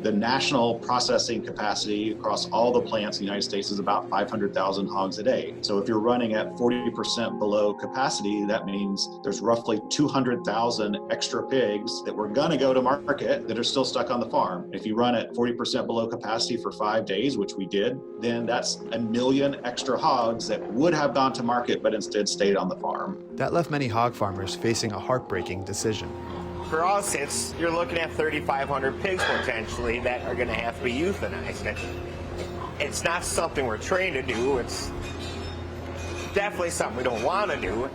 The national processing capacity across all the plants in the United States is about 500,000 hogs a day. So if you're running at 40% below capacity, that means there's roughly 200,000 extra pigs that were gonna go to market that are still stuck on the farm. If you run at 40% below capacity for 5 days, which we did, then that's 1 million extra hogs that would have gone to market but instead stayed on the farm. That left many hog farmers facing a heartbreaking decision. For us, you're looking at 3,500 pigs potentially that are going to have to be euthanized. It's not something we're trained to do. It's definitely something we don't want to do.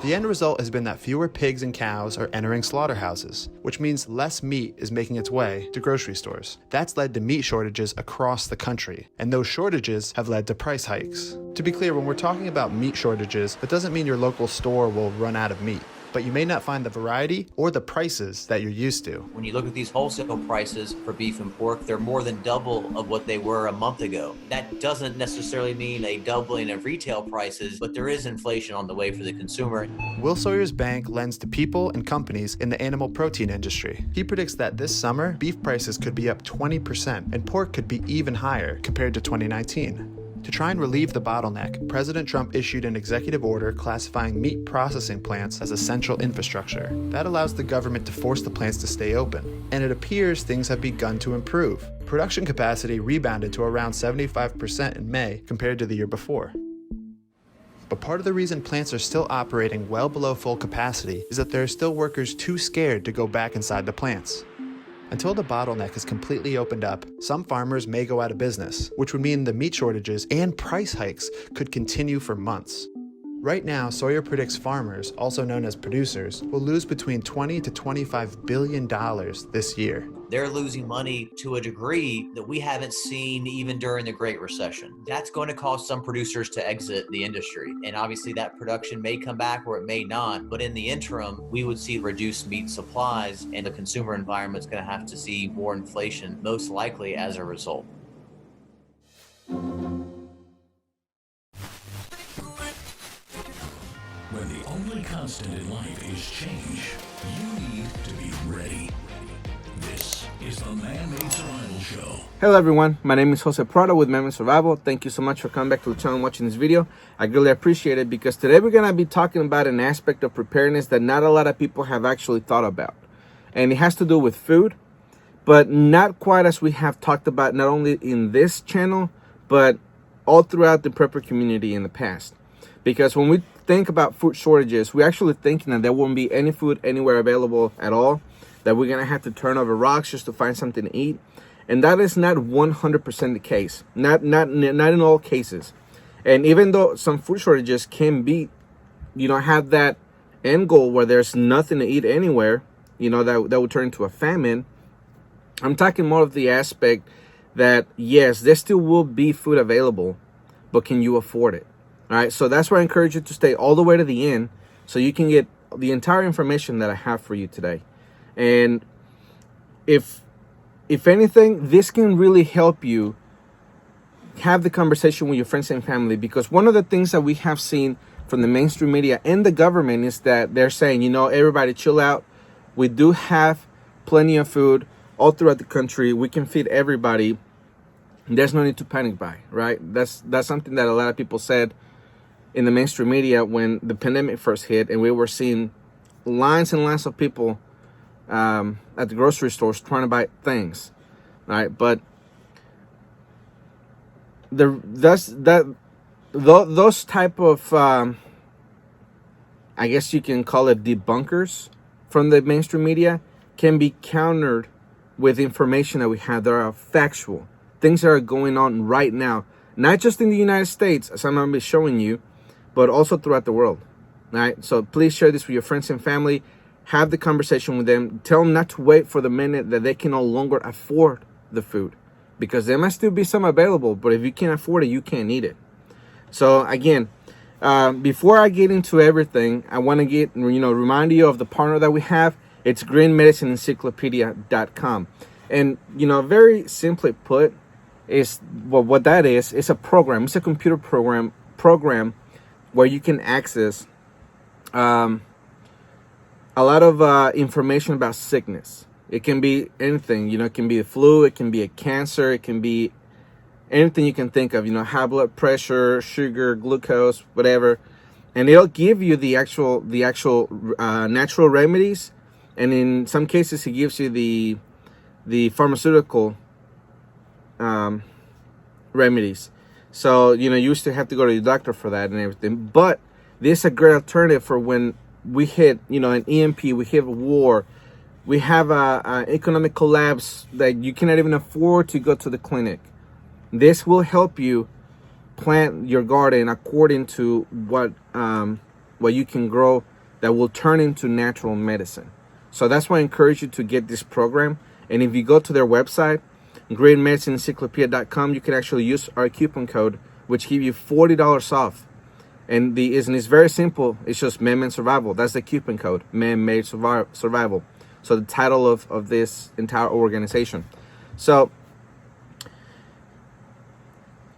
The end result has been that fewer pigs and cows are entering slaughterhouses, which means less meat is making its way to grocery stores. That's led to meat shortages across the country, and those shortages have led to price hikes. To be clear, when we're talking about meat shortages, that doesn't mean your local store will run out of meat, but you may not find the variety or the prices that you're used to. When you look at these wholesale prices for beef and pork, they're more than double of what they were a month ago. That doesn't necessarily mean a doubling of retail prices, but there is inflation on the way for the consumer. Will Sawyer's bank lends to people and companies in the animal protein industry. He predicts that this summer, beef prices could be up 20% and pork could be even higher compared to 2019. To try and relieve the bottleneck, President Trump issued an executive order classifying meat processing plants as essential infrastructure. That allows the government to force the plants to stay open, and it appears things have begun to improve. Production capacity rebounded to around 75% in May compared to the year before. But part of the reason plants are still operating well below full capacity is that there are still workers too scared to go back inside the plants. Until the bottleneck is completely opened up, some farmers may go out of business, which would mean the meat shortages and price hikes could continue for months. Right now, Sawyer predicts farmers, also known as producers, will lose between $20 to $25 billion this year. They're losing money to a degree that we haven't seen even during the Great Recession. That's going to cause some producers to exit the industry. And obviously that production may come back or it may not. But in the interim, we would see reduced meat supplies and the consumer environment's going to have to see more inflation, most likely as a result. When the only constant in life is change, you need to be ready. This is the Man-Made Survival Show. Hello everyone, my name is Jose Prado with Man-Made Survival. Thank you so much for coming back to the channel and watching this video. I really appreciate it because today we're going to be talking about an aspect of preparedness that not a lot of people have actually thought about. And it has to do with food, but not quite as we have talked about not only in this channel, but all throughout the prepper community in the past. Because when we think about food shortages, we're actually thinking that there won't be any food anywhere available at all, that we're gonna have to turn over rocks just to find something to eat. And that is not 100% the case, not in all cases. And even though some food shortages can be, have that end goal where there's nothing to eat anywhere, that would turn into a famine. I'm talking more of the aspect that, yes, there still will be food available, but can you afford it? All right, so that's why I encourage you to stay all the way to the end so you can get the entire information that I have for you today. And if anything, this can really help you have the conversation with your friends and family, because one of the things that we have seen from the mainstream media and the government is that they're saying, everybody chill out. We do have plenty of food all throughout the country. We can feed everybody. There's no need to panic buy, right? That's something that a lot of people said in the mainstream media when the pandemic first hit, and we were seeing lines and lines of people at the grocery stores trying to buy things, right? But those type of I guess you can call it debunkers from the mainstream media can be countered with information that we have that are factual, things that are going on right now, not just in the United States, as I'm going to be showing you, but also throughout the world. All right, so please share this with your friends and family. Have the conversation with them. Tell them not to wait for the minute that they can no longer afford the food, because there might still be some available, but if you can't afford it, you can't eat it. So again, before I get into everything, I want to remind you of the partner that we have. It's greenmedicine-encyclopedia.com, and very simply put, is what that is. It's a program. It's a computer program where you can access a lot of information about sickness, It can be anything, you know, it can be a flu, it can be a cancer, it can be anything you can think of, you know, high blood pressure, sugar, glucose, whatever. And it'll give you the actual natural remedies. And in some cases, it gives you the pharmaceutical remedies. So, you know, you used to have to go to your doctor for that and everything. But this is a great alternative for when we hit, you know, an EMP, we hit a war, we have a economic collapse that you cannot even afford to go to the clinic. This will help you plant your garden according to what you can grow that will turn into natural medicine. So that's why I encourage you to get this program. And if you go to their website, greatmedicine.encyclopedia.com, you can actually use our coupon code, which give you $40 off. And it's very simple. It's just Man-Made Survival. That's the coupon code, Man-Made Survival. So the title of this entire organization. So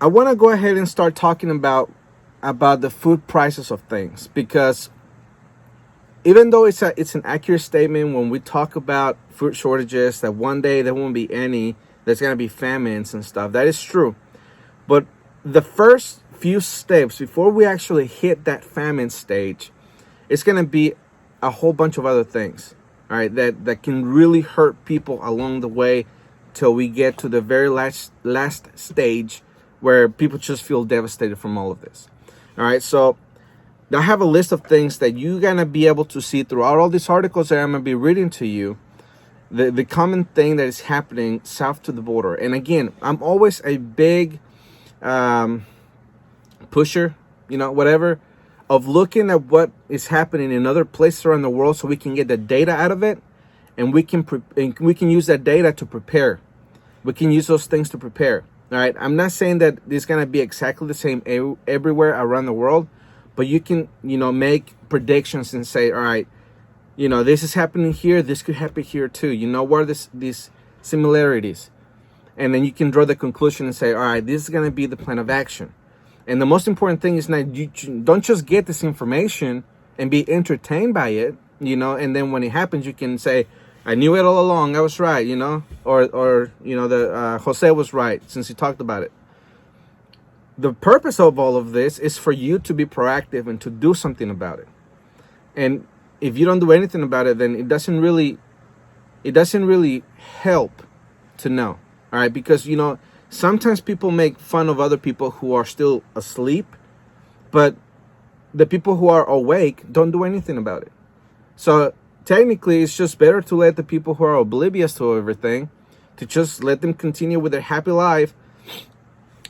I want to go ahead and start talking about the food prices of things, because even though it's an accurate statement when we talk about food shortages, that one day there won't be any, there's going to be famines and stuff. That is true. But the first few steps before we actually hit that famine stage, it's going to be a whole bunch of other things, all right, that can really hurt people along the way till we get to the very last stage where people just feel devastated from all of this. All right, so I have a list of things that you're going to be able to see throughout all these articles that I'm going to be reading to you, the common thing that is happening south to the border. And again, I'm always a big pusher, you know, whatever, of looking at what is happening in other places around the world so we can get the data out of it, and we can use that data to prepare. We can use those things to prepare. All right, I'm not saying that it's going to be exactly the same everywhere around the world, but you can, you know, make predictions and say, all right, you know, this is happening here, this could happen here too. You know, what are these similarities? And then you can draw the conclusion and say, all right, this is going to be the plan of action. And the most important thing is that you don't just get this information and be entertained by it, you know, and then when it happens, you can say, I knew it all along, I was right, you know, or you know, Jose was right since he talked about it. The purpose of all of this is for you to be proactive and to do something about it. And if you don't do anything about it, then it doesn't really help to know. All right, because, you know, sometimes people make fun of other people who are still asleep, but the people who are awake don't do anything about it. So technically, it's just better to let the people who are oblivious to everything, to just let them continue with their happy life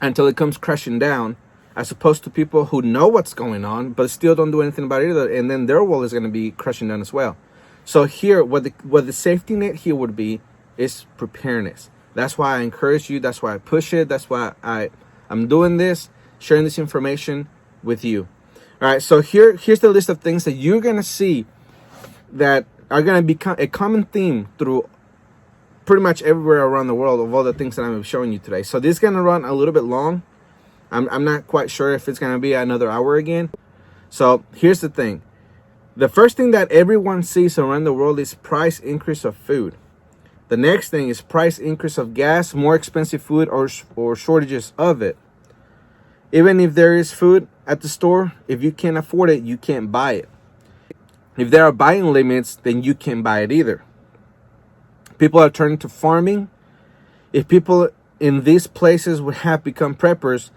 until it comes crashing down, as opposed to people who know what's going on but still don't do anything about it either, and then their world is going to be crashing down as well. So here, what the safety net here would be is preparedness. That's why I encourage you. That's why I push it. That's why I'm doing this, sharing this information with you. All right, so here's the list of things that you're going to see that are going to become a common theme through pretty much everywhere around the world of all the things that I'm showing you today. So this is going to run a little bit long. I'm not quite sure if it's going to be another hour again. So here's the thing. The first thing that everyone sees around the world is price increase of food. The next thing is price increase of gas, more expensive food, or shortages of it. Even if there is food at the store, if you can't afford it, you can't buy it. If there are buying limits, then you can't buy it either. People are turning to farming. If people in these places would have become preppers,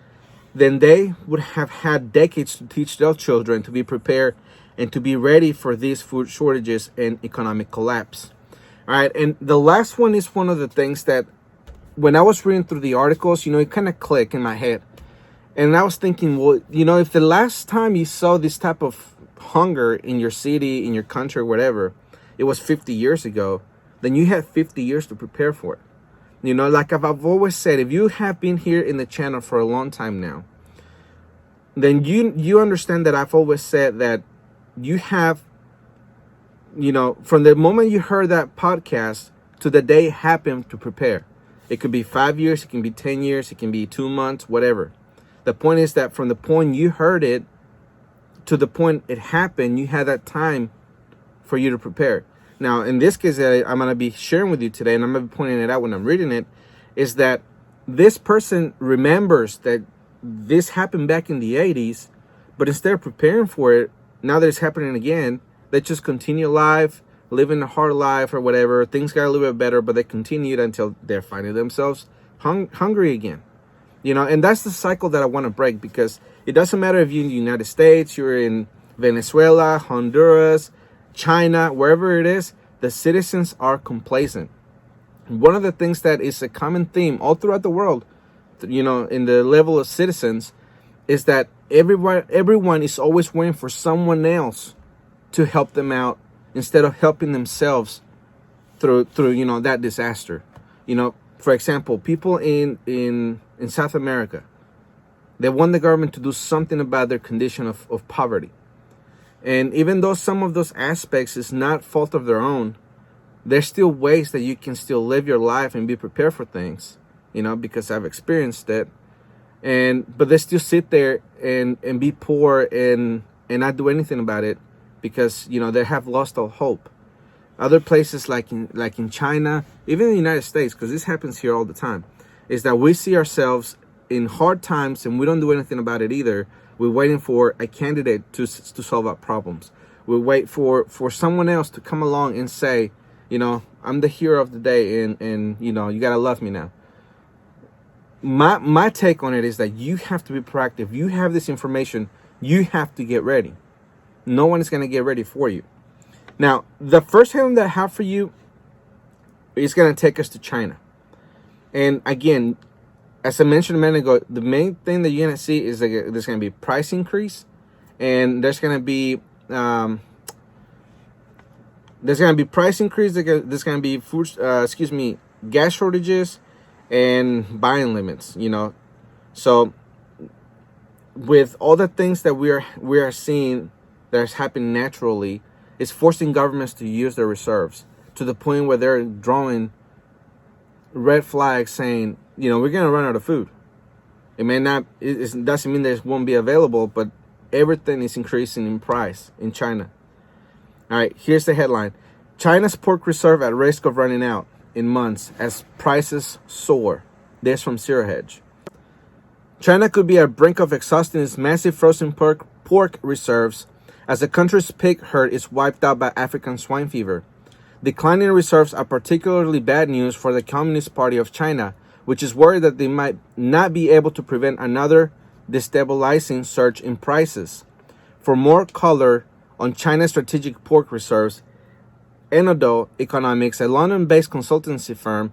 then they would have had decades to teach their children to be prepared and to be ready for these food shortages and economic collapse. All right, and the last one is one of the things that when I was reading through the articles, you know, it kind of clicked in my head. And I was thinking, well, you know, if the last time you saw this type of hunger in your city, in your country, whatever, it was 50 years ago, then you have 50 years to prepare for it. You know, like I've always said, if you have been here in the channel for a long time now, then you understand that I've always said that you have, you know, from the moment you heard that podcast to the day it happened, to prepare. It could be 5 years, it can be 10 years, it can be 2 months, whatever. The point is that from the point you heard it to the point it happened, you had that time for you to prepare. Now, in this case that I'm going to be sharing with you today, and I'm going to be pointing it out when I'm reading it, is that this person remembers that this happened back in the 80s, but instead of preparing for it, now that it's happening again, they just continue life, living a hard life or whatever. Things got a little bit better, but they continued until they're finding themselves hungry again. You know, and that's the cycle that I want to break, because it doesn't matter if you're in the United States, you're in Venezuela, Honduras, China, wherever it is, the citizens are complacent. One of the things that is a common theme all throughout the world, you know, in the level of citizens, is that everyone is always waiting for someone else to help them out instead of helping themselves through you know, that disaster. You know, for example, people in South America, they want the government to do something about their condition of poverty. And even though some of those aspects is not fault of their own, there's still ways that you can still live your life and be prepared for things, you know, because I've experienced it. But they still sit there and be poor and not do anything about it, because, you know, they have lost all hope. Other places like in China, even in the United States, because this happens here all the time, is that we see ourselves in hard times and we don't do anything about it either. We're waiting for a candidate to solve our problems. We wait for someone else to come along and say, you know, I'm the hero of the day, and you know, you gotta love me now. My take on it is that you have to be proactive. You have this information, you have to get ready. No one is gonna get ready for you. Now, the first headline that I have for you is gonna take us to China. And again, as I mentioned a minute ago, the main thing that you're gonna see is that there's gonna be price increase, and there's gonna be price increase. There's gonna be gas shortages and buying limits. You know, so with all the things that we are seeing that's happening naturally, it's forcing governments to use their reserves to the point where they're drawing red flags saying, you know, we're gonna run out of food. It may not. It doesn't mean there won't be available, but everything is increasing in price in China. All right, here's the headline: China's pork reserve at risk of running out in months as prices soar. This from Zero Hedge. China could be at brink of exhausting its massive frozen pork reserves as the country's pig herd is wiped out by African swine fever. Declining reserves are particularly bad news for the Communist Party of China, which is worried that they might not be able to prevent another destabilizing surge in prices. For more color on China's strategic pork reserves, Enodo Economics, a London-based consultancy firm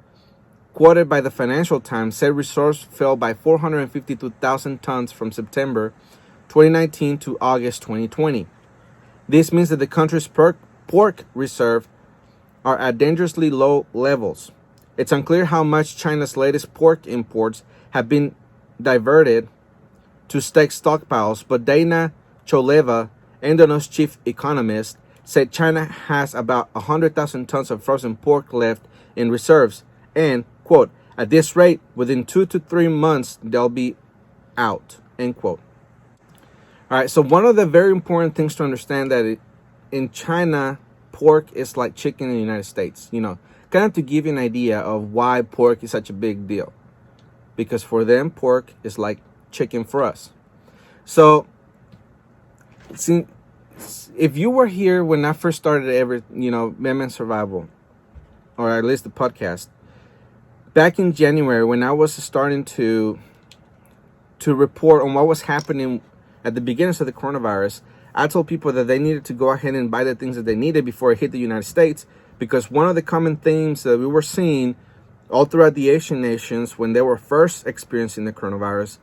quoted by the Financial Times, said reserves fell by 452,000 tons from September 2019 to August 2020. This means that the country's pork reserve are at dangerously low levels. It's unclear how much China's latest pork imports have been diverted to steak stockpiles, but Dana Choleva, Endono's chief economist, said China has about 100,000 tons of frozen pork left in reserves, and, quote, at this rate, within 2 to 3 months, they'll be out, end quote. All right, so one of the very important things to understand that in China, pork is like chicken in the United States, you know, kind of to give you an idea of why pork is such a big deal. Because for them, pork is like chicken for us. So, see, if you were here when I first started Man Survival, or at least the podcast, back in January when I was starting to report on what was happening at the beginnings of the coronavirus, I told people that they needed to go ahead and buy the things that they needed before it hit the United States, because one of the common themes that we were seeing all throughout the Asian nations when they were first experiencing the coronavirus,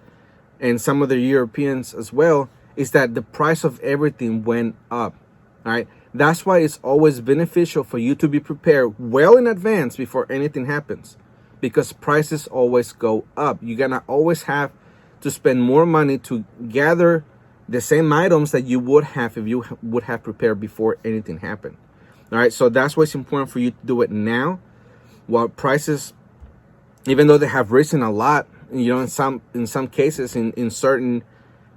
and some of the Europeans as well, is that the price of everything went up. All right, that's why it's always beneficial for you to be prepared well in advance before anything happens, because prices always go up. You're gonna always have to spend more money to gather the same items that you would have if you would have prepared before anything happened. All right, so that's why it's important for you to do it now, while prices, even though they have risen a lot, you know, in some cases in certain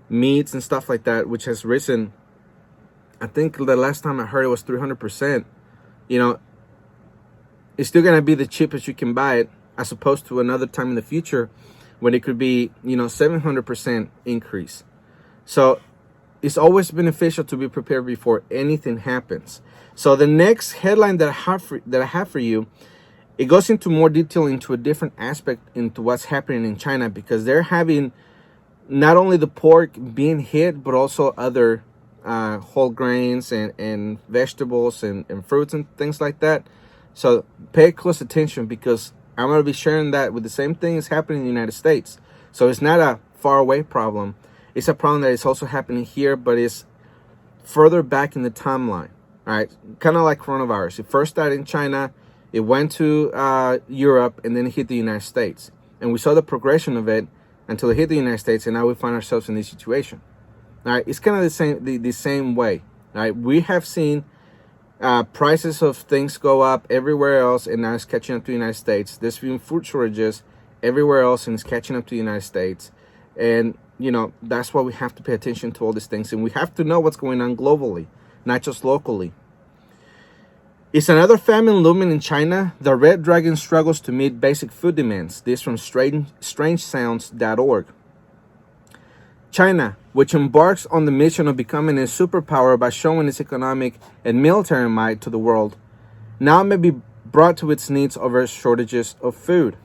meats and stuff like that, which has risen, I think the last time I heard it was 300%, you know, it's still going to be the cheapest you can buy it, as opposed to another time in the future when it could be, 700% increase. So it's always beneficial to be prepared before anything happens. So the next headline that I have for you, it goes into more detail into a different aspect into what's happening in China, because they're having not only the pork being hit, but also other whole grains and vegetables and fruits and things like that. So pay close attention, because I'm going to be sharing that with the same thing is happening in the United States. So it's not a far away problem. It's a problem that is also happening here, but it's further back in the timeline. All right, kind of like coronavirus. It first started in China, it went to Europe, and then it hit the United States. And we saw the progression of it until it hit the United States, and now we find ourselves in this situation. All right, it's kind of the same way. All right, we have seen prices of things go up everywhere else, and now it's catching up to the United States. There's been food shortages everywhere else, and it's catching up to the United States. And, that's why we have to pay attention to all these things, and we have to know what's going on globally, not just locally. Is another famine looming in China? The red dragon struggles to meet basic food demands. This from strangesounds.org. China, which embarks on the mission of becoming a superpower by showing its economic and military might to the world, now may be brought to its knees over shortages of food.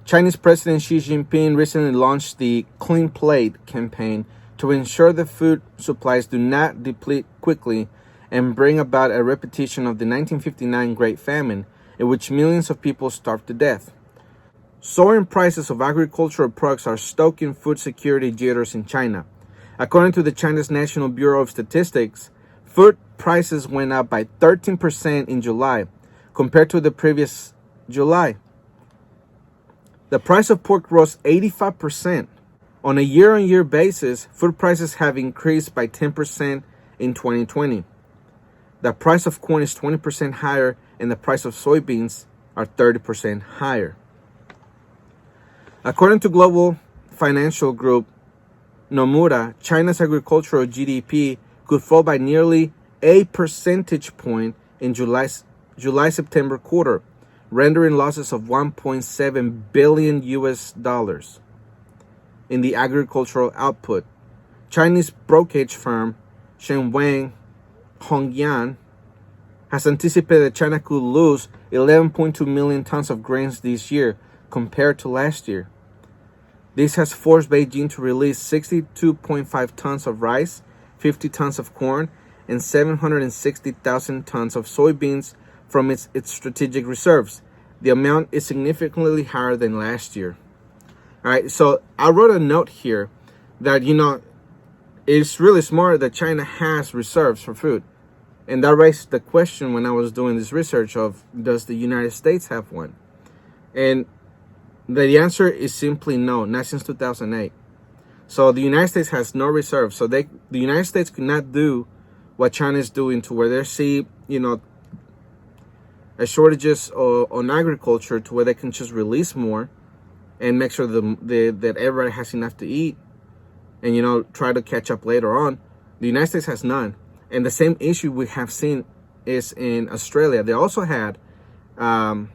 Chinese President Xi Jinping recently launched the Clean Plate campaign to ensure that food supplies do not deplete quickly and bring about a repetition of the 1959 Great Famine, in which millions of people starved to death. Soaring prices of agricultural products are stoking food security jitters in China. According to the China's National Bureau of Statistics, food prices went up by 13% in July compared to the previous July. The price of pork rose 85%. On a year-on-year basis, food prices have increased by 10% in 2020. The price of corn is 20% higher, and the price of soybeans are 30% higher. According to global financial group Nomura, China's agricultural GDP could fall by nearly a percentage point in July-September quarter, rendering losses of $1.7 billion in the agricultural output. Chinese brokerage firm Shenwang Hongyan has anticipated that China could lose 11.2 million tons of grains this year compared to last year. This has forced Beijing to release 62.5 tons of rice, 50 tons of corn, and 760,000 tons of soybeans from its strategic reserves. The amount is significantly higher than last year. All right, so I wrote a note here that, it's really smart that China has reserves for food. And that raised the question when I was doing this research of, does the United States have one? And the answer is simply no, not since 2008. So the United States has no reserves. So the United States could not do what China is doing, to where they see, a shortages on agriculture, to where they can just release more and make sure that everybody has enough to eat, and try to catch up later on. The United States has none. And the same issue we have seen is in Australia. They also had a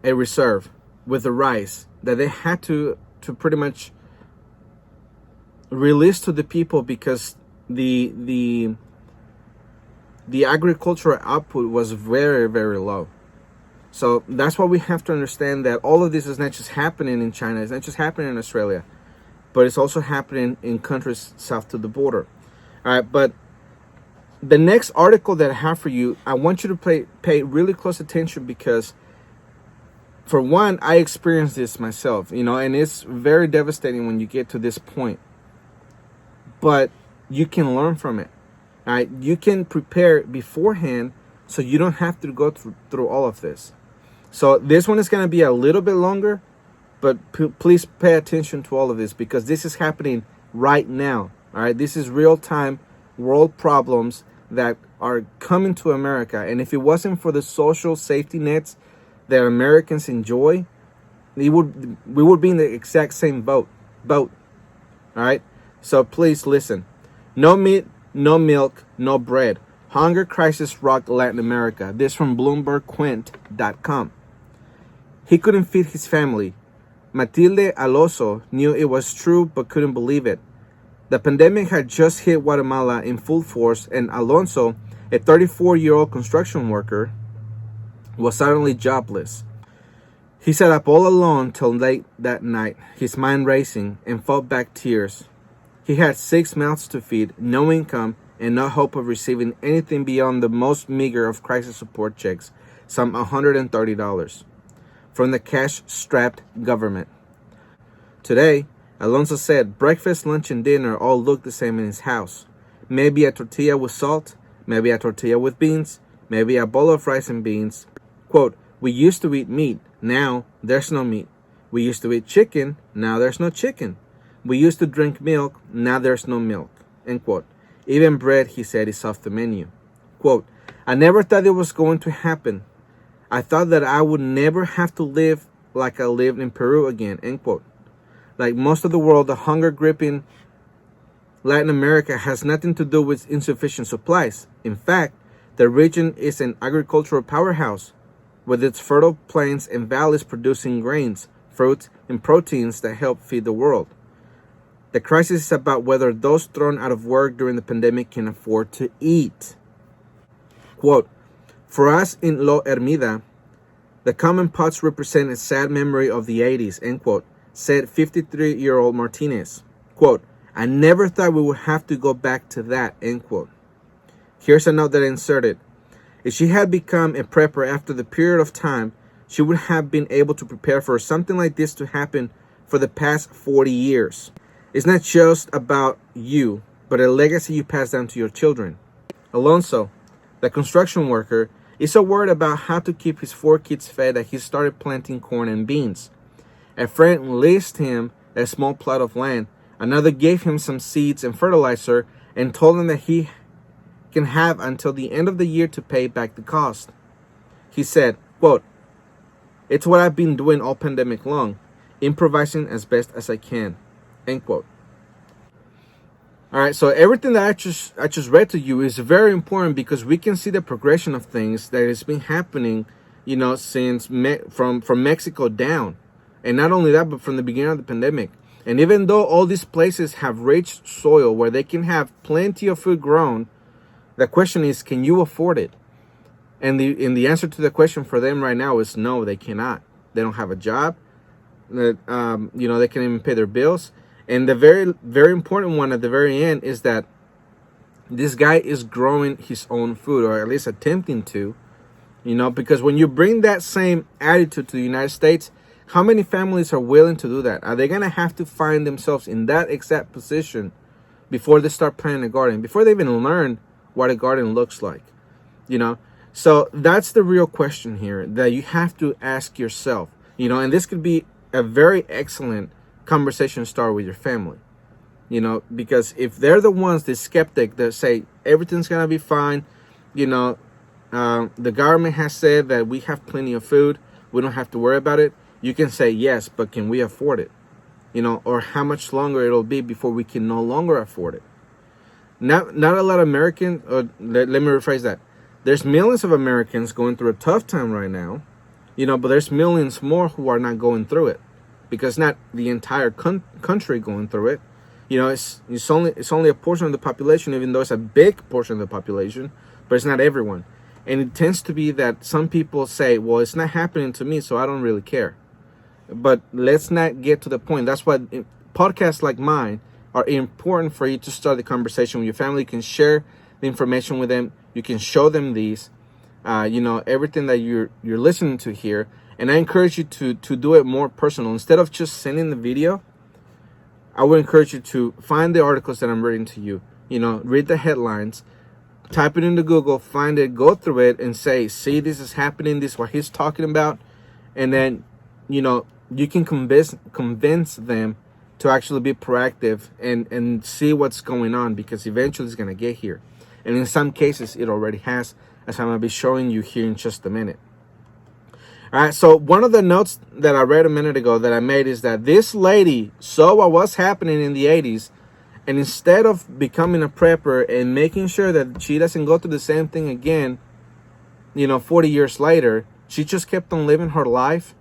reserve with the rice that they had to pretty much release to the people, because the agricultural output was very, very low. So that's why we have to understand that all of this is not just happening in China, it's not just happening in Australia, but it's also happening in countries south to the border. All right, but the next article that I have for you, I want you to pay really close attention, because for one, I experienced this myself, and it's very devastating when you get to this point. But you can learn from it. All right, you can prepare beforehand so you don't have to go through all of this. So this one is going to be a little bit longer, but please pay attention to all of this, because this is happening right now. All right, this is real-time world problems that are coming to America. And if it wasn't for the social safety nets that Americans enjoy, we would be in the exact same boat. All right, so please listen. No meat no milk, no bread. Hunger crisis rocked Latin America. This from BloombergQuint.com. He couldn't feed his family. Matilde Alonso knew it was true but couldn't believe it. The pandemic had just hit Guatemala in full force, and Alonso, a 34-year-old construction worker, was suddenly jobless. He sat up all alone till late that night, his mind racing, and fought back tears. He had 6 mouths to feed, no income, and no hope of receiving anything beyond the most meager of crisis support checks, some $130, from the cash-strapped government. Today, Alonso said breakfast, lunch, and dinner all look the same in his house. Maybe a tortilla with salt, maybe a tortilla with beans, maybe a bowl of rice and beans. Quote, we used to eat meat, now there's no meat. We used to eat chicken, now there's no chicken. We used to drink milk, now there's no milk. End quote. Even bread, he said, is off the menu. Quote, I never thought it was going to happen. I thought that I would never have to live like I lived in Peru again. End quote. Like most of the world, the hunger gripping Latin America has nothing to do with insufficient supplies. In fact, the region is an agricultural powerhouse, with its fertile plains and valleys producing grains, fruits, and proteins that help feed the world. The crisis is about whether those thrown out of work during the pandemic can afford to eat. Quote, for us in Lo Hermida, the common pots represent a sad memory of the 80s, end quote, said 53-year-old Martinez. Quote, I never thought we would have to go back to that, end quote. Here's a note that I inserted. If she had become a prepper after the period of time, she would have been able to prepare for something like this to happen for the past 40 years. It's not just about you, but a legacy you pass down to your children. Alonso, the construction worker, is so worried about how to keep his 4 kids fed that he started planting corn and beans. A friend leased him a small plot of land. Another gave him some seeds and fertilizer and told him that he can have until the end of the year to pay back the cost. He said, quote, it's what I've been doing all pandemic long, improvising as best as I can, end quote. All right, so everything that I just read to you is very important because we can see the progression of things that has been happening, you know, since from Mexico down. And not only that, but from the beginning of the pandemic. And even though all these places have rich soil where they can have plenty of food grown, the question is, can you afford it? And the answer to the question for them right now is no, they cannot. They don't have a job. They can't even pay their bills. And the very, very important one at the very end is that this guy is growing his own food, or at least attempting to, because when you bring that same attitude to the United States, how many families are willing to do that? Are they going to have to find themselves in that exact position before they start planting a garden, before they even learn what a garden looks like? So that's the real question here that you have to ask yourself, and this could be a very excellent conversation starter with your family, because if they're the ones, the skeptic that say everything's going to be fine, the government has said that we have plenty of food, we don't have to worry about it. You can say, yes, but can we afford it? Or how much longer it'll be before we can no longer afford it? Not a lot of Americans, or let me rephrase that. There's millions of Americans going through a tough time right now, but there's millions more who are not going through it, because not the entire country going through it. It's only a portion of the population, even though it's a big portion of the population, but it's not everyone. And it tends to be that some people say, well, it's not happening to me, so I don't really care. But let's not get to the point. That's why podcasts like mine are important for you to start the conversation with your family. You can share the information with them. You can show them these, everything that you're listening to here. And I encourage you to do it more personal. Instead of just sending the video, I would encourage you to find the articles that I'm reading to you. Read the headlines, type it into Google, find it, go through it, and say, see, this is happening, this is what he's talking about. And then, you can convince them to actually be proactive and see what's going on, because eventually it's going to get here. And in some cases, it already has, as I'm going to be showing you here in just a minute. All right, so one of the notes that I read a minute ago that I made is that this lady saw what was happening in the 80s And instead of becoming a prepper and making sure that she doesn't go through the same thing again, 40 years later, she just kept on living her life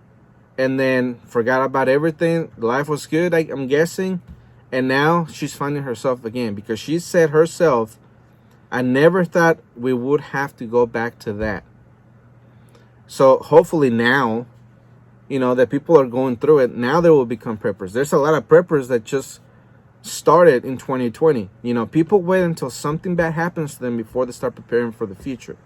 and then forgot about everything. Life was good, I'm guessing. And now she's finding herself again, because she said herself, I never thought we would have to go back to that. So hopefully now, that people are going through it, now they will become preppers. There's a lot of preppers that just started in 2020. People wait until something bad happens to them before they start preparing for the future.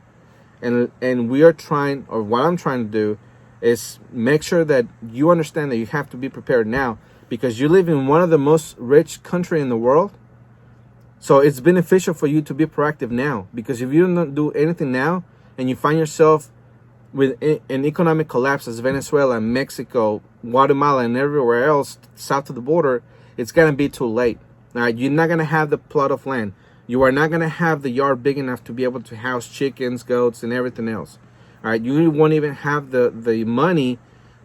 And we are trying, or what I'm trying to do, is make sure that you understand that you have to be prepared now, because you live in one of the most rich country in the world. So it's beneficial for you to be proactive now, because if you don't do anything now and you find yourself with an economic collapse as Venezuela, Mexico, Guatemala, and everywhere else south of the border, it's going to be too late. All right, you're not going to have the plot of land. You are not going to have the yard big enough to be able to house chickens, goats, and everything else. All right, you won't even have the money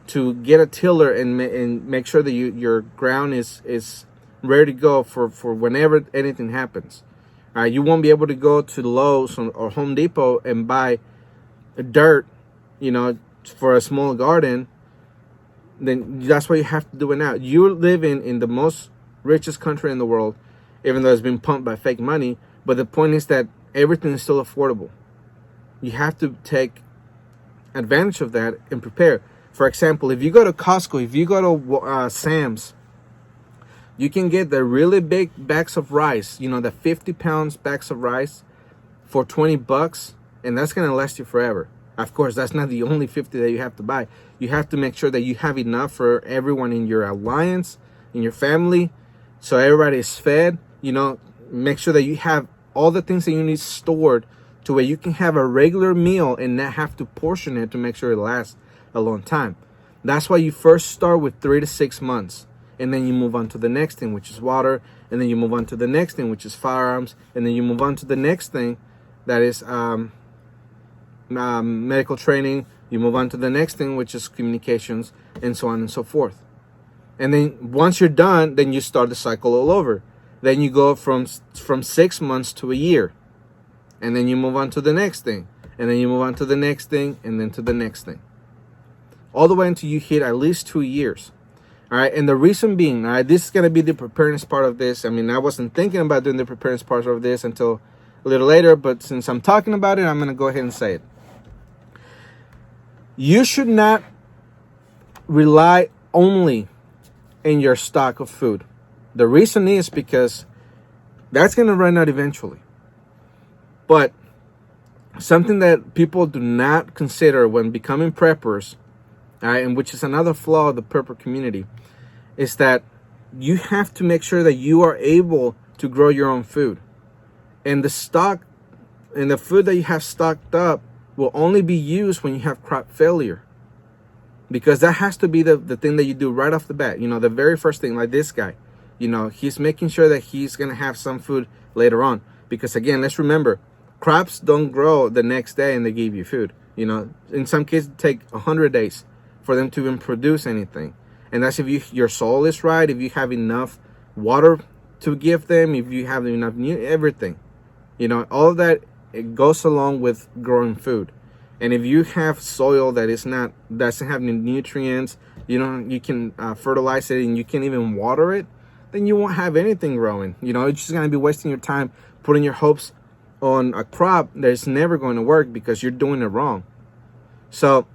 to get a tiller and make sure that your ground is ready to go for whenever anything happens. All right, you won't be able to go to Lowe's or Home Depot and buy dirt, for a small garden. Then that's why you have to do it now. You live in the most richest country in the world, even though it's been pumped by fake money. But the point is that everything is still affordable. You have to take advantage of that and prepare. For example, if you go to Costco, if you go to Sam's, you can get the really big bags of rice, the 50 pounds bags of rice for $20, and that's going to last you forever. Of course, that's not the only 50 that you have to buy. You have to make sure that you have enough for everyone in your alliance, in your family, so everybody is fed. Make sure that you have all the things that you need stored to where you can have a regular meal and not have to portion it to make sure it lasts a long time. That's why you first start with 3 to 6 months, and then you move on to the next thing, which is water, and then you move on to the next thing, which is firearms, and then you move on to the next thing, that is medical training. You move on to the next thing, which is communications, and so on and so forth. And then once you're done, then you start the cycle all over. Then you go from 6 months to a year, and then you move on to the next thing, and then you move on to the next thing, and then to the next thing, all the way until you hit at least 2 years. All right, and the reason being, all right, this is going to be the preparedness part of this. I mean, I wasn't thinking about doing the preparedness part of this until a little later, but since I'm talking about it, I'm going to go ahead and say it. You should not rely only in your stock of food. The reason is because that's going to run out eventually. But something that people do not consider when becoming preppers, and which is another flaw of the prepper community, is that you have to make sure that you are able to grow your own food. And the stock and the food that you have stocked up will only be used when you have crop failure, because that has to be the thing that you do right off the bat. The very first thing, like this guy, he's making sure that he's going to have some food later on, because again, let's remember, crops don't grow the next day and they give you food. In some cases it take 100 days for them to even produce anything. And that's if your soil is right, if you have enough water to give them, if you have enough everything. All of that, it goes along with growing food. And if you have soil that doesn't have any nutrients, you can fertilize it and you can even water it, then you won't have anything growing. You're just going to be wasting your time putting your hopes on a crop that is never going to work because you're doing it wrong. So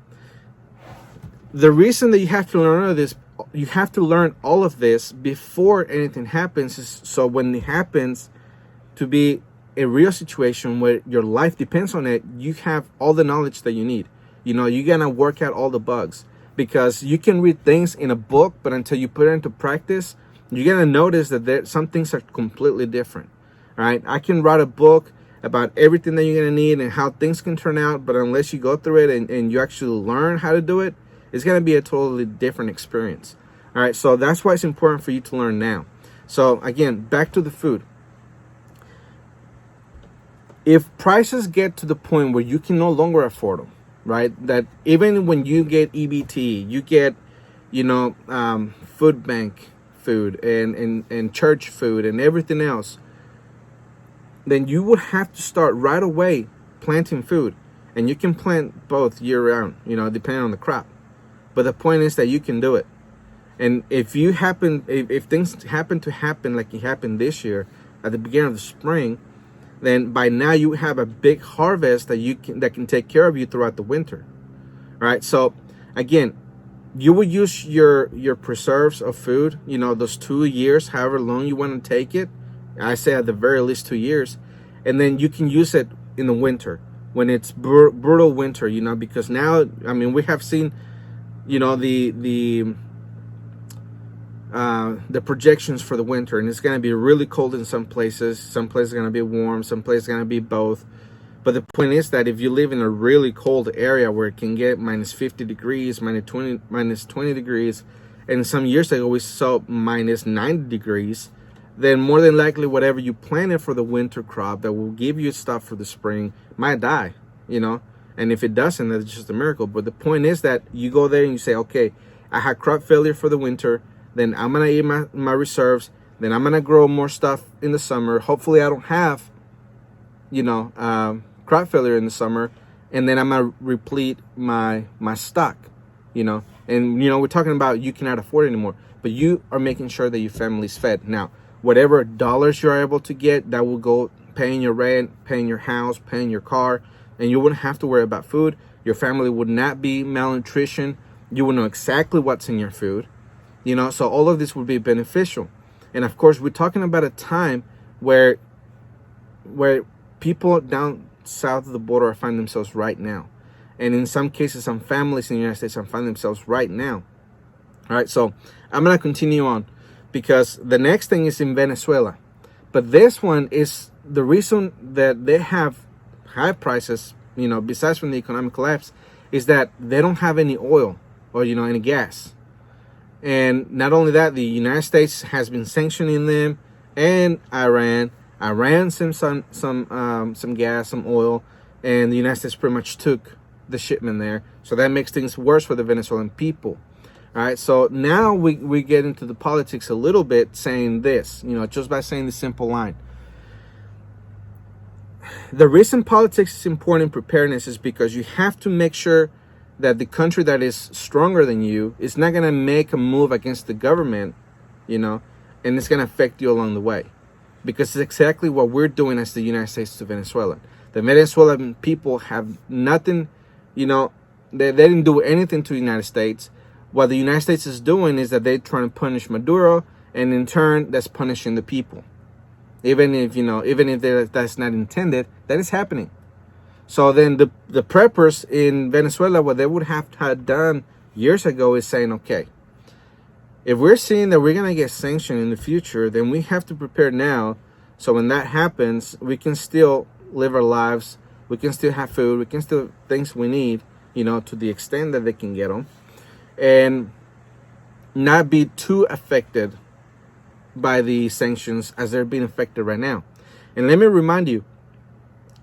the reason that you have to learn all of this, you have to learn all of this before anything happens, is so when it happens to be a real situation where your life depends on it, you have all the knowledge that you need. You're gonna work out all the bugs, because you can read things in a book, but until you put it into practice, you're gonna notice that some things are completely different. All right, I can write a book about everything that you're gonna need and how things can turn out, but unless you go through it and you actually learn how to do it, it's gonna be a totally different experience. All right, so that's why it's important for you to learn now. So again, back to the food. If prices get to the point where you can no longer afford them, right? That even when you get EBT, you get, food bank food and church food and everything else, then you would have to start right away planting food. And you can plant both year round, depending on the crop. But the point is that you can do it. And if things happen to happen like it happened this year at the beginning of the spring, then by now you have a big harvest that can take care of you throughout the winter. All right. So again, you will use your preserves of food, those 2 years, however long you want to take it. I say at the very least 2 years. And then you can use it in the winter when it's brutal winter, because now, we have seen, the projections for the winter, and it's going to be really cold in some places. Some places are going to be warm. Some places are going to be both. But the point is that if you live in a really cold area where it can get minus 50 degrees, minus 20 degrees, and some years ago we saw minus 90 degrees, then more than likely whatever you planted for the winter crop that will give you stuff for the spring might die, And if it doesn't, that's just a miracle. But the point is that you go there and you say, okay, I had crop failure for the winter, then I'm going to eat my reserves, then I'm going to grow more stuff in the summer. Hopefully I don't have, crop failure in the summer, and then I'm going to replete my stock, And, we're talking about you cannot afford it anymore, but you are making sure that your family's fed. Now, whatever dollars you're able to get, that will go paying your rent, paying your house, paying your car, and you wouldn't have to worry about food. Your family would not be malnutrition. You would know exactly what's in your food, so all of this would be beneficial. And of course, we're talking about a time where people down south of the border find themselves right now. And in some cases, some families in the United States find themselves right now. All right, so I'm going to continue on, because the next thing is in Venezuela. But this one is the reason that they have high prices, besides from the economic collapse, is that they don't have any oil or, any gas. And not only that, the United States has been sanctioning them, and Iran sent some gas, some oil, and the United States pretty much took the shipment there. So that makes things worse for the Venezuelan people. All right, so now we get into the politics a little bit, saying this, just by saying the simple line. The reason politics is important in preparedness is because you have to make sure that the country that is stronger than you is not going to make a move against the government, and it's going to affect you along the way. Because it's exactly what we're doing as the United States to Venezuela. The Venezuelan people have nothing, they didn't do anything to the United States. What the United States is doing is that they're trying to punish Maduro, and in turn, that's punishing the people. Even if that's not intended, that is happening. So then the preppers in Venezuela, what they would have had done years ago is saying, okay, if we're seeing that we're going to get sanctioned in the future, then we have to prepare now. So when that happens, we can still live our lives. We can still have food. We can still things we need, to the extent that they can get them, and not be too affected by the sanctions as they're being affected right now. And let me remind you,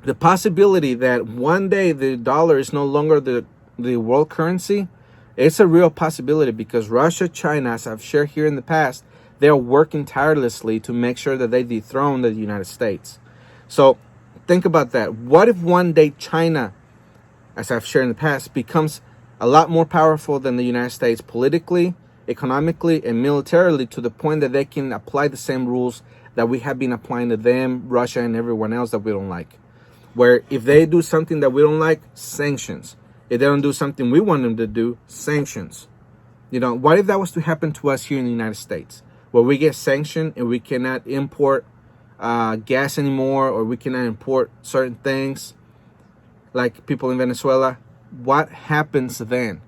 the possibility that one day the dollar is no longer the world currency, it's a real possibility, because Russia, China, as I've shared here in the past, they're working tirelessly to make sure that they dethrone the United States. So think about that. What if one day China, as I've shared in the past, becomes a lot more powerful than the United States politically, economically, and militarily, to the point that they can apply the same rules that we have been applying to them, Russia, and everyone else that we don't like? Where if they do something that we don't like, sanctions. If they don't do something we want them to do, sanctions. What if that was to happen to us here in the United States, where we get sanctioned and we cannot import gas anymore, or we cannot import certain things, like people in Venezuela? What happens then?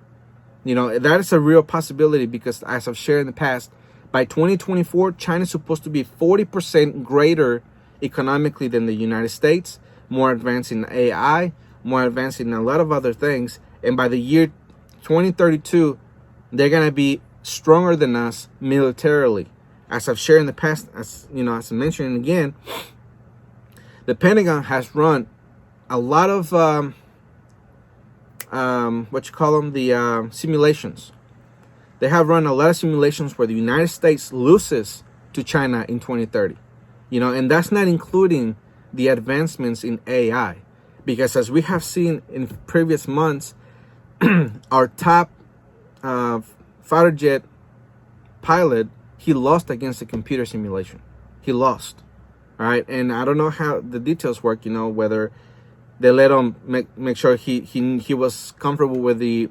That is a real possibility, because as I've shared in the past, by 2024, China is supposed to be 40% greater economically than the United States, more advanced in AI, more advanced in a lot of other things. And by the year 2032, they're going to be stronger than us militarily. As I've shared in the past, as I mentioned again, the Pentagon has run a lot of simulations. They have run a lot of simulations where the United States loses to China in 2030. And that's not including the advancements in AI. Because as we have seen in previous months, our top fighter jet pilot, he lost against the computer simulation. He lost. All right. And I don't know how the details work, whether they let him make sure he was comfortable with the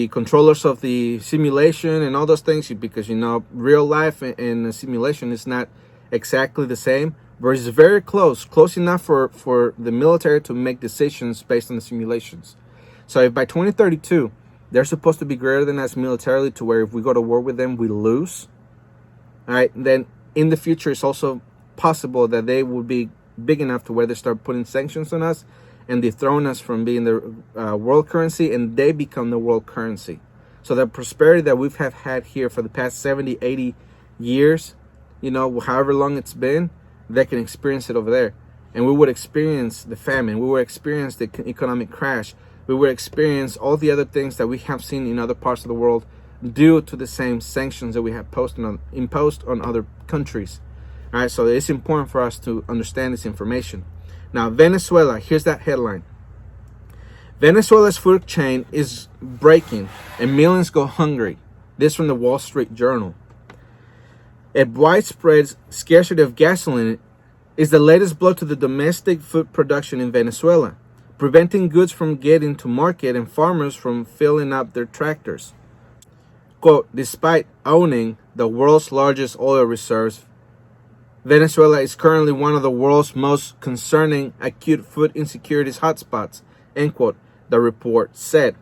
controllers of the simulation and all those things, because real life and the simulation is not exactly the same, but it's very close enough for the military to make decisions based on the simulations. So if by 2032 they're supposed to be greater than us militarily, to where if we go to war with them we lose, all right, then in the future it's also possible that they will be big enough to where they start putting sanctions on us and dethrone us from being the world currency, and they become the world currency. So the prosperity that we've had here for the past 70, 80 years, however long it's been, they can experience it over there. And we would experience the famine. We would experience the economic crash. We would experience all the other things that we have seen in other parts of the world due to the same sanctions that we have imposed on other countries. All right, so it's important for us to understand this information. Now, Venezuela, here's that headline. Venezuela's food chain is breaking and millions go hungry. This from the Wall Street Journal. A widespread scarcity of gasoline is the latest blow to the domestic food production in Venezuela, preventing goods from getting to market and farmers from filling up their tractors. Quote, despite owning the world's largest oil reserves, Venezuela is currently one of the world's most concerning acute food insecurities hotspots, end quote, the report said.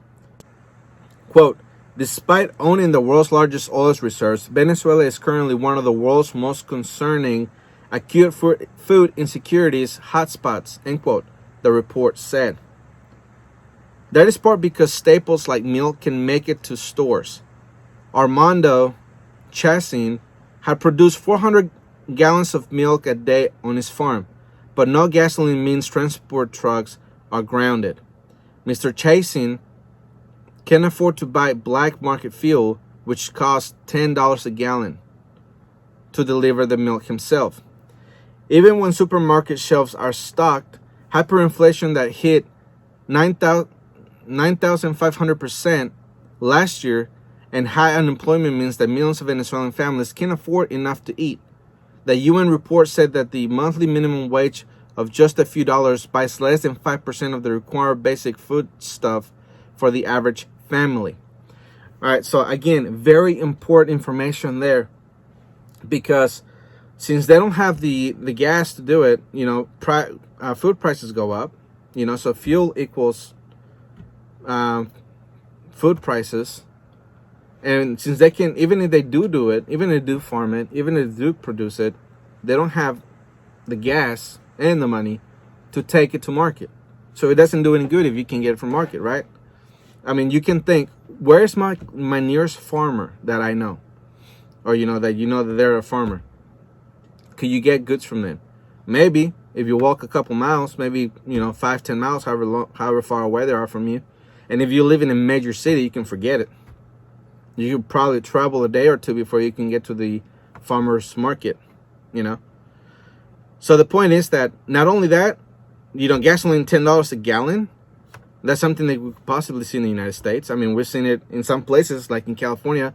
Quote, despite owning the world's largest oil reserves, Venezuela is currently one of the world's most concerning acute food insecurities hotspots, end quote, the report said. That is part because staples like milk can make it to stores. Armando Chassin had produced 400 gallons of milk a day on his farm, but no gasoline means transport trucks are grounded. Mr. Chasing can afford to buy black market fuel, which costs $10 a gallon, to deliver the milk himself. Even when supermarket shelves are stocked, hyperinflation that hit 9,500% last year and high unemployment means that millions of Venezuelan families can't afford enough to eat. The UN report said that the monthly minimum wage of just a few dollars buys less than 5% of the required basic food stuff for the average family. All right, so again, very important information there, because since they don't have the gas to do it, food prices go up, so fuel equals food prices. And since they can, even if they do it, even if they do farm it, even if they do produce it, they don't have the gas and the money to take it to market. So it doesn't do any good if you can get it from market, right? I mean, you can think, where's my nearest farmer that I know? Or that they're a farmer. Could you get goods from them? Maybe if you walk a couple miles, maybe 5-10 miles, however far away they are from you. And if you live in a major city, you can forget it. You could probably travel a day or two before you can get to the farmer's market, So the point is that not only that, gasoline $10 a gallon, that's something that we could possibly see in the United States. I mean, we've seen it in some places, like in California.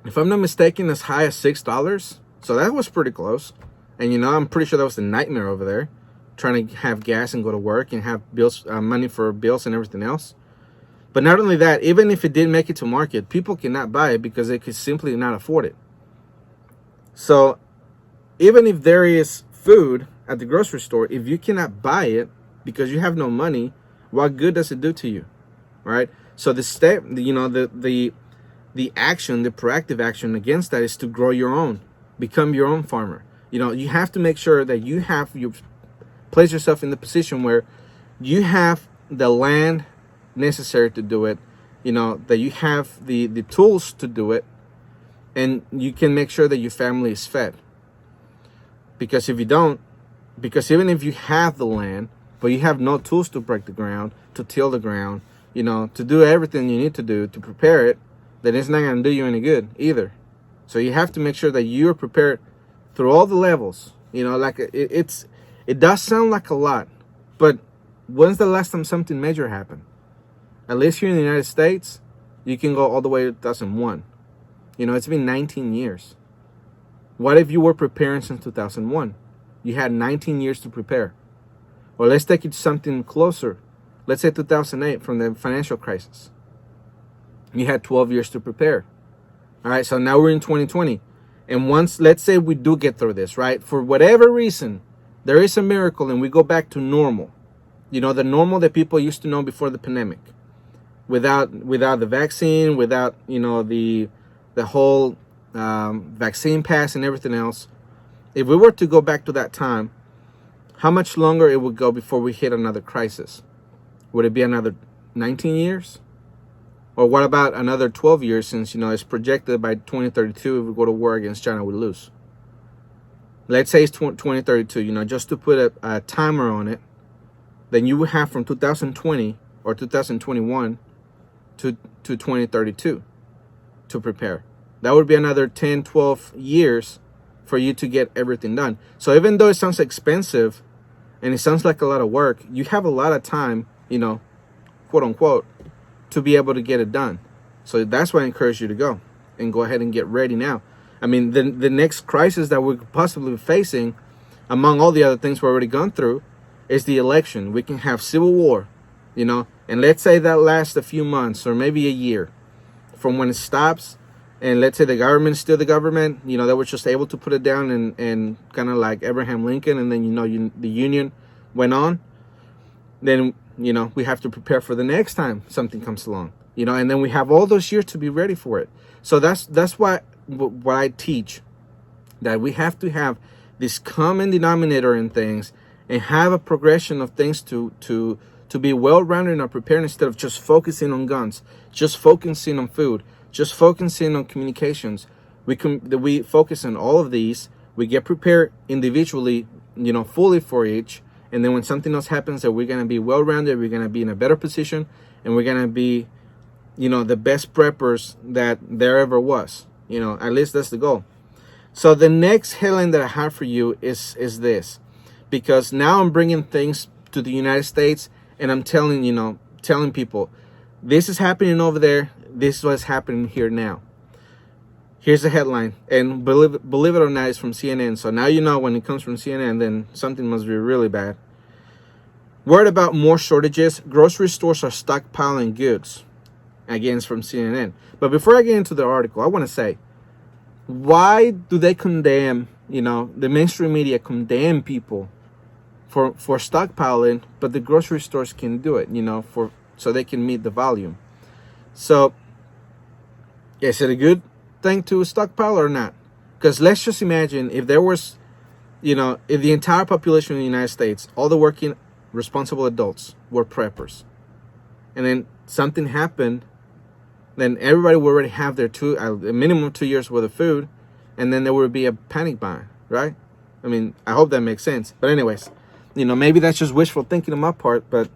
If I'm not mistaken, as high as $6. So that was pretty close. And, I'm pretty sure that was a nightmare over there, trying to have gas and go to work and have bills, money for bills and everything else. But not only that, even if it did make it to market, people cannot buy it because they could simply not afford it. So even if there is food at the grocery store, if you cannot buy it because you have no money, what good does it do to you, right? So the step, the action, the proactive action against that is to grow your own, become your own farmer. You have to make sure that you place yourself in the position where you have the land necessary to do it, that you have the tools to do it, and you can make sure that your family is fed. Because if you don't, because even if you have the land, but you have no tools to break the ground, to till the ground, to do everything you need to do to prepare it, then it's not going to do you any good either. So you have to make sure that you're prepared through all the levels. You know, like it does sound like a lot, but when's the last time something major happened? At least here in the United States, you can go all the way to 2001. You know, it's been 19 years. What if you were preparing since 2001? You had 19 years to prepare. Or let's take it to something closer. Let's say 2008 from the financial crisis. You had 12 years to prepare. All right, so now we're in 2020. And once, let's say we do get through this, right? For whatever reason, there is a miracle and we go back to normal. You know, the normal that people used to know before the pandemic. Without the vaccine, without, you know, the whole vaccine pass and everything else. If we were to go back to that time, how much longer it would go before we hit another crisis? Would it be another 19 years? Or what about another 12 years, since, you know, it's projected by 2032, if we go to war against China, we lose. Let's say it's 2032, you know, just to put a timer on it, then you would have from 2020 or 2021 to 2032 to prepare. That would be another 10, 12 years for you to get everything done. So even though it sounds expensive and it sounds like a lot of work, you have a lot of time, you know, quote unquote, to be able to get it done. So that's why I encourage you to go ahead and get ready now. I mean, the next crisis that we're possibly facing, among all the other things we've already gone through, is the election. We can have civil war, you know, and let's say that lasts a few months or maybe a year from when it stops. And let's say the government is still the government, you know, they were just able to put it down and kind of like Abraham Lincoln, and then, you know, the Union went on. Then, you know, we have to prepare for the next time something comes along, you know, and then we have all those years to be ready for it. So that's what I teach, that we have to have this common denominator in things and have a progression of things to be well-rounded in our preparedness, instead of just focusing on guns, just focusing on food, just focusing on communications. We focus on all of these. We get prepared individually, you know, fully for each. And then when something else happens, that we're going to be well-rounded, we're going to be in a better position, and we're going to be, you know, the best preppers that there ever was. You know, at least that's the goal. So the next headline that I have for you is this, because now I'm bringing things to the United States, and I'm telling people, this is happening over there. This is what's happening here now. Here's the headline, and believe it or not, it's from CNN. So now you know when it comes from CNN, then something must be really bad. Worried about more shortages, grocery stores are stockpiling goods. Again, it's from CNN. But before I get into the article, I want to say, why do they condemn, you know, the mainstream media condemn people for stockpiling, but the grocery stores can do it, you know, so they can meet the volume? So, is it a good thing to stockpile or not? Because let's just imagine if there was, you know, if the entire population in the United States, all the working responsible adults were preppers, and then something happened, then everybody would already have their a minimum 2 years worth of food, and then there would be a panic buy, right? I mean, I hope that makes sense. But anyways, you know, maybe that's just wishful thinking on my part, but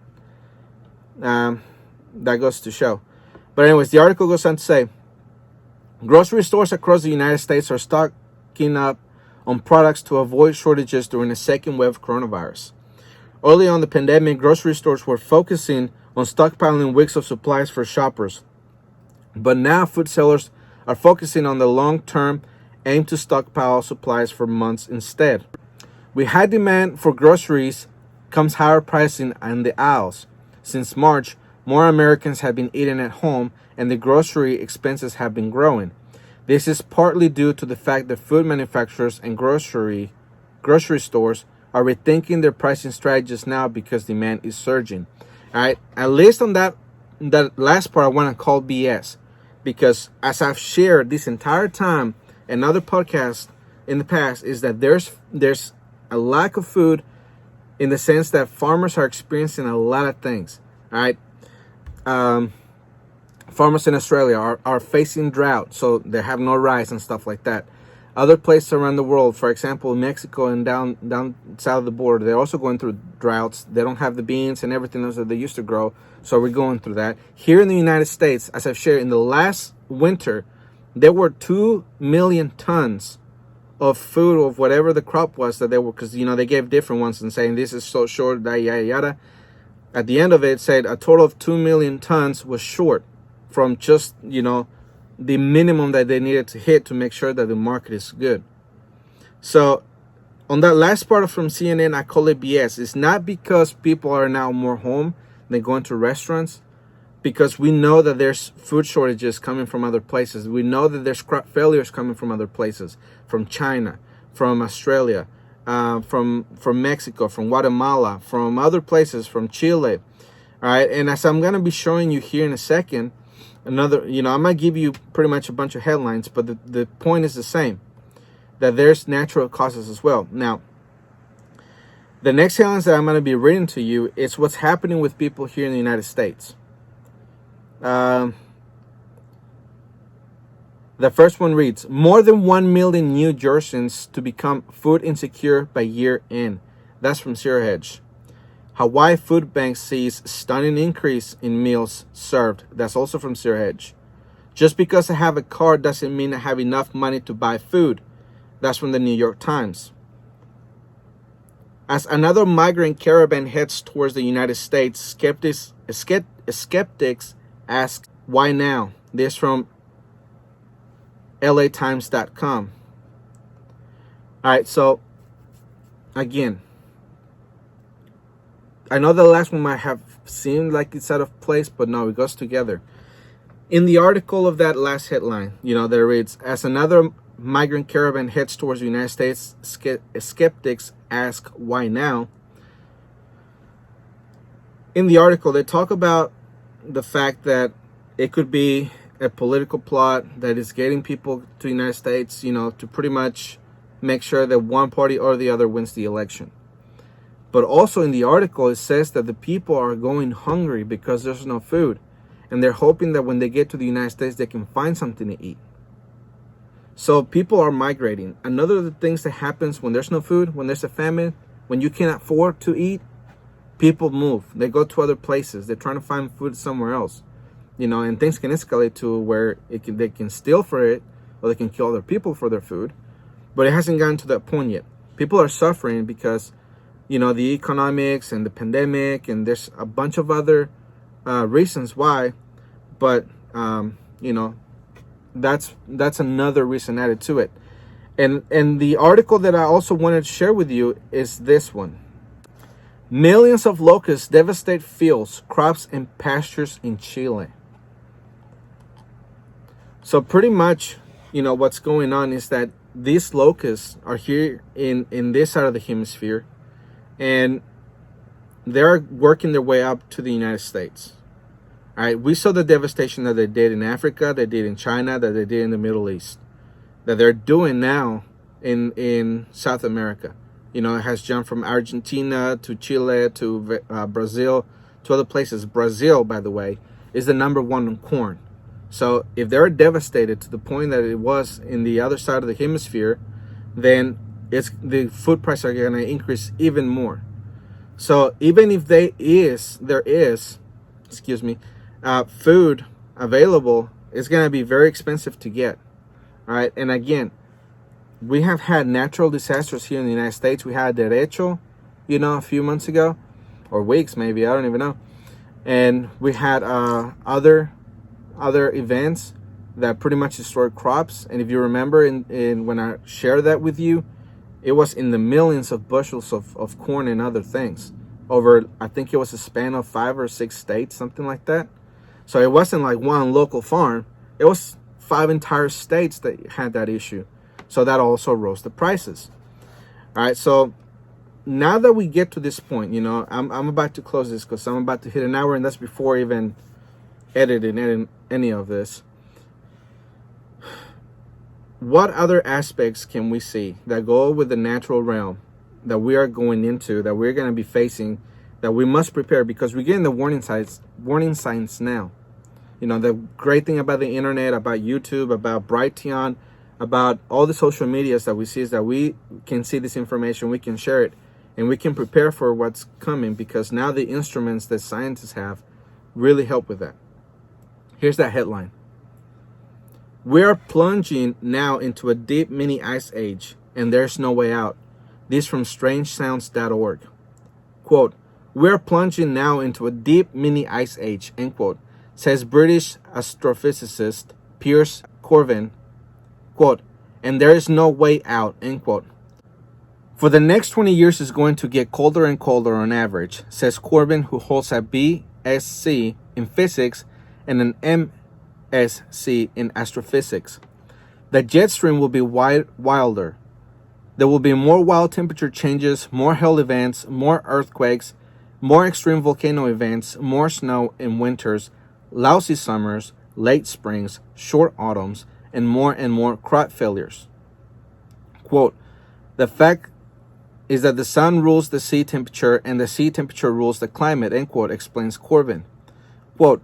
that goes to show. But anyways, the article goes on to say, grocery stores across the United States are stocking up on products to avoid shortages during the second wave of coronavirus. Early on the pandemic, grocery stores were focusing on stockpiling weeks of supplies for shoppers. But now food sellers are focusing on the long-term aim to stockpile supplies for months instead. With high demand for groceries comes higher pricing in the aisles. Since March, more Americans have been eating at home, and the grocery expenses have been growing. This is partly due to the fact that food manufacturers and grocery stores are rethinking their pricing strategies now because demand is surging. All right, at least on that last part, I want to call BS, because as I've shared this entire time in other podcasts in the past, is that there's a lack of food, in the sense that farmers are experiencing a lot of things. All right. Farmers in Australia are facing drought, so they have no rice and stuff like that. Other places around the world, for example, Mexico and down south of the border, they're also going through droughts. They don't have the beans and everything else that they used to grow So we're going through that. Here in the United States, as I've shared, in the last winter, there were 2 million tons of food, of whatever the crop was that they were, because, you know, they gave different ones and saying this is so short, yada, yada, yada. At the end of it, it said a total of 2 million tons was short from just, you know, the minimum that they needed to hit to make sure that the market is good. So on that last part from CNN, I call it BS. It's not because people are now more home than going to restaurants, because we know that there's food shortages coming from other places. We know that there's crop failures coming from other places, from China, from Australia, from Mexico, from Guatemala, from other places, from Chile. All right, and as I'm going to be showing you here in a second, another, you know, I'm going to give you pretty much a bunch of headlines, but the point is the same, that there's natural causes as well. Now, the next headlines that I'm going to be reading to you is what's happening with people here in the United States. The first one reads, more than 1 million New Jerseyans to become food insecure by year end. That's from Zero Hedge. Hawaii Food Bank sees stunning increase in meals served. That's also from Zero Hedge. Just because I have a car doesn't mean I have enough money to buy food. That's from the New York Times. As another migrant caravan heads towards the United States, skeptics ask, why now? This from LAtimes.com. All right, so again, I know the last one might have seemed like it's out of place, but no, it goes together. In the article of that last headline, you know, there reads, as another migrant caravan heads towards the United States, skeptics ask, why now? In the article, they talk about the fact that it could be a political plot that is getting people to the United States, you know, to pretty much make sure that one party or the other wins the election. But also in the article, it says that the people are going hungry because there's no food. And they're hoping that when they get to the United States, they can find something to eat. So people are migrating. Another of the things that happens when there's no food, when there's a famine, when you can't afford to eat, people move. They go to other places. They're trying to find food somewhere else. You know, and things can escalate to where they can steal for it, or they can kill other people for their food. But it hasn't gotten to that point yet. People are suffering because, you know, the economics and the pandemic, and there's a bunch of other reasons why. But, you know, that's another reason added to it. And the article that I also wanted to share with you is this one. Millions of locusts devastate fields, crops, and pastures in Chile. So pretty much, you know, what's going on is that these locusts are here in this side of the hemisphere, and they're working their way up to the United States. All right, we saw the devastation that they did in Africa, they did in China, that they did in the Middle East, that they're doing now in South America. You know, it has jumped from Argentina to Chile to Brazil to other places. Brazil, by the way, is the #1 on corn. So if they're devastated to the point that it was in the other side of the hemisphere, then the food prices are going to increase even more. So even if there is food available, it's going to be very expensive to get. All right, and again, we have had natural disasters here in the United States. We had derecho, you know, a few months ago, or weeks maybe, I don't even know. And we had other events that pretty much destroyed crops. And if you remember, in when I shared that with you, it was in the millions of bushels of corn and other things over, I think it was a span of 5 or 6 states, something like that. So it wasn't like one local farm. It was 5 entire states that had that issue. So that also rose the prices. All right, so now that we get to this point, you know, I'm about to close this because I'm about to hit an hour, and that's before even editing any of this. What other aspects can we see that go with the natural realm that we are going into, that we're going to be facing, that we must prepare? Because we're getting the warning signs now. You know, the great thing about the internet, about YouTube, about Brighteon, about all the social medias that we see is that we can see this information, we can share it, and we can prepare for what's coming, because now the instruments that scientists have really help with that. Here's that headline. We are plunging now into a deep mini ice age, and there's no way out. This from strangesounds.org. Quote, we're plunging now into a deep mini ice age, end quote, says British astrophysicist Piers Corvin. Quote, and there is no way out, end quote. For the next 20 years is going to get colder and colder on average, says Corbin, who holds a BSc in physics and an MSc in astrophysics. The jet stream will be wilder. There will be more wild temperature changes, more hail events, more earthquakes, more extreme volcano events, more snow in winters, lousy summers, late springs, short autumns, and more crop failures. Quote, the fact is that the sun rules the sea temperature and the sea temperature rules the climate, end quote, explains Corbin. Quote,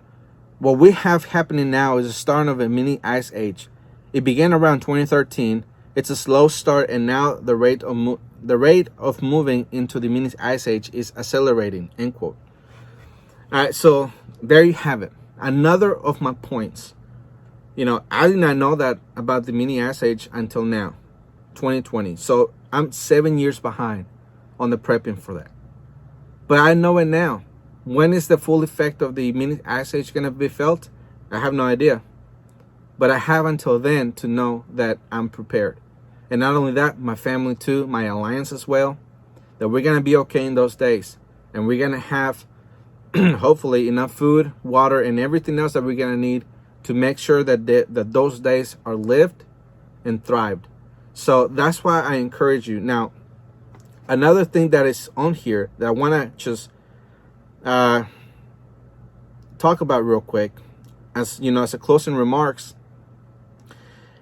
what we have happening now is the start of a mini ice age. It began around 2013. It's a slow start, and now the rate of moving into the mini ice age is accelerating, end quote. All right, so there you have it. Another of my points. I did not know that about the mini ice age until now, 2020. So I'm 7 years behind on the prepping for that. But I know it now. When is the full effect of the mini ice age going to be felt? I have no idea. But I have until then to know that I'm prepared. And not only that, my family too, my alliance as well, that we're going to be okay in those days. And we're going to have, hopefully, enough food, water, and everything else that we're going to need to make sure that that those days are lived and thrived. So that's why I encourage you. Now, another thing that is on here that I want to just talk about real quick, as a closing remarks,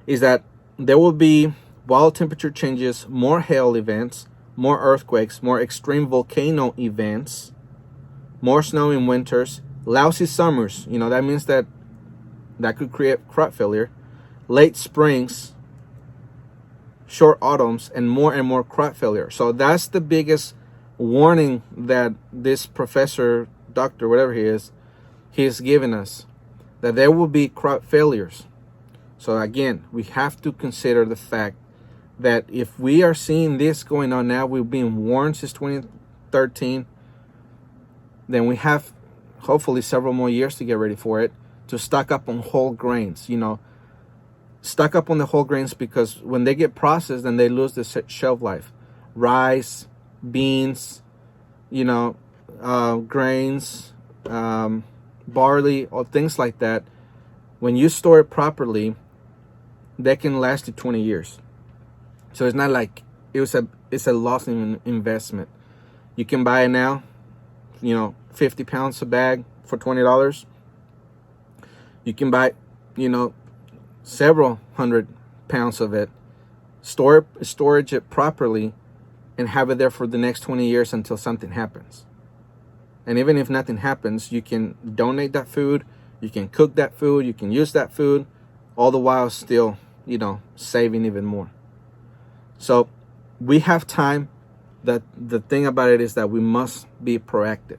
is that there will be wild temperature changes, more hail events, more earthquakes, more extreme volcano events, more snow in winters, lousy summers. That means that could create crop failure, late springs, short autumns, and more crop failure. So that's the biggest warning that this professor, doctor, whatever he is giving us, that there will be crop failures. So again, we have to consider the fact that if we are seeing this going on now, we've been warned since 2013, then we have hopefully several more years to get ready for it, to stock up on whole grains. Stock up on the whole grains, because when they get processed, then they lose the shelf life. Rice, beans, grains, barley, or things like that. When you store it properly, they can last you 20 years. So it's not like it's a loss in investment. You can buy it now, 50 pounds a bag for $20. You can buy, several hundred pounds of it, storage it properly, and have it there for the next 20 years until something happens. And even if nothing happens, you can donate that food, you can cook that food, you can use that food, all the while still, saving even more. So we have time. The thing about it is that we must be proactive.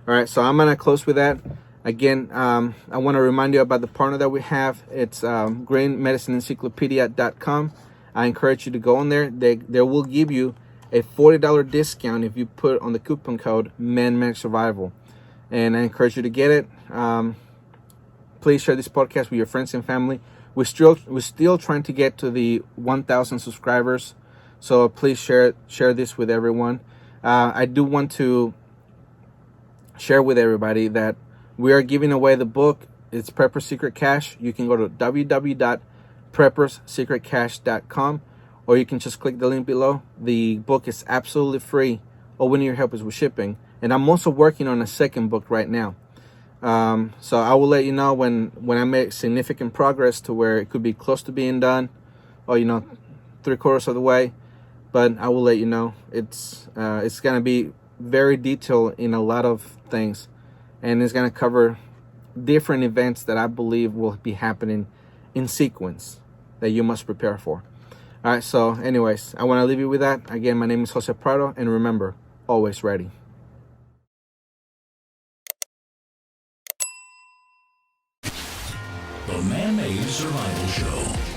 All right, so I'm going to close with that. Again, I want to remind you about the partner that we have. It's grainmedicineencyclopedia.com. I encourage you to go on there. They will give you a $40 discount if you put on the coupon code ManMagSurvival. And I encourage you to get it. Please share this podcast with your friends and family. We're still trying to get to the 1,000 subscribers. So please share this with everyone. I do want to share with everybody that we are giving away the book. It's Preppers Secrete Cache. You can go to www.prepperssecretcache.com, or you can just click the link below. The book is absolutely free. All we need your help is with shipping. And I'm also working on a second book right now. So I will let you know when I make significant progress to where it could be close to being done, or 3/4 of the way. But I will let you know. It's going to be very detailed in a lot of things, and it's going to cover different events that I believe will be happening in sequence that you must prepare for. All right, so anyways, I want to leave you with that. Again, my name is Jose Prado, and remember, always ready. Man-Made Survival Show.